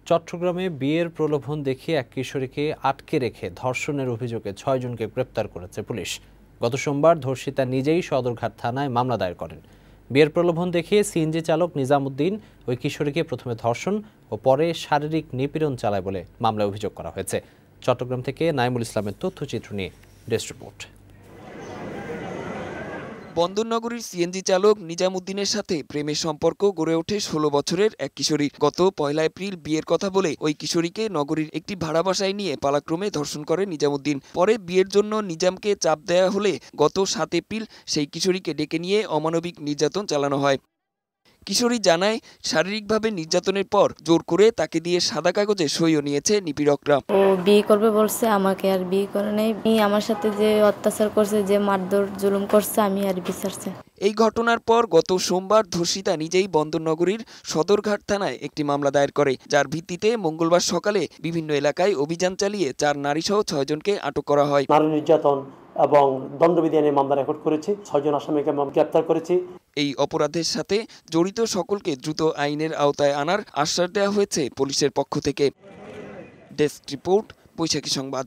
চট্টগ্রামে বিয়ের প্রলোভন দেখিয়ে এক কিশোরীকে আটকে রেখে ধর্ষণের অভিযোগে ৬ জনকে গ্রেপ্তার করেছে পুলিশ। গত সোমবার ধর্ষিতা নিজেই সদরঘাট থানায় মামলা দায়ের করেন। বিয়ের প্রলোভন দেখিয়ে সিএনজি চালক নিজামুদ্দিন ওই কিশোরীকে প্রথমে ধর্ষণ ও পরে শারীরিক নিপীড়ন চালায় বলে মামলায় অভিযোগ করা হয়েছে। চট্টগ্রাম থেকে নাইমুল ইসলামের তথ্যচিত্র নিয়ে ডেস্ক রিপোর্ট। বন্দরনগরীর সিএনজি চালক নিজামুদ্দিনের সাথে প্রেমের সম্পর্ক গড়ে ওঠে ১৬ বছরের এক কিশোরী। গত ১ এপ্রিল বিয়ের কথা বলে ওই কিশোরীকে নগরীর একটি ভাড়া বাসায় নিয়ে পালাক্রমে ধর্ষণ করে নিজামুদ্দিন। পরে বিয়ের জন্য নিজামকে চাপ দেয়া হলে গত ৭ এপ্রিল সেই কিশোরীকে ডেকে নিয়ে অমানবিক নির্যাতন চালানো হয়। কিশোরী জানায়, শারীরিকভাবে নির্যাতনের পর জোর করে তাকে দিয়ে সাদা কাগজে সইও নিয়েছে নিপীড়করা। ও বিয়ে করবে বলছে, আমাকে আর বিয়ে করে নাই। আমার সাথে যে অত্যাচার করছে, যে মারধর জুলুম করছে, আমি আর বিচার চাই। এই ঘটনার পর গত সোমবার ধর্ষিতা নিজেই বন্দরনগরীর সদরঘাট থানায় একটি মামলা দায়ের করে, যার ভিত্তিতে মঙ্গলবার সকালে বিভিন্ন এলাকায় অভিযান চালিয়ে ৪ নারীসহ ৬ জনকে আটক করা হয়। নারী নির্যাতন এবং দণ্ডবিধি আইনে মামলা রেকর্ড করেছি। ৬ জন আসামিকে গ্রেপ্তার করেছি। এই অপরাধের সাথে জড়িত সকলকে দ্রুত আইনের আওতায় আনার আশ্বাস দেওয়া হয়েছে পুলিশের পক্ষ থেকে। ডেস্ক রিপোর্ট, বৈশাখী সংবাদ।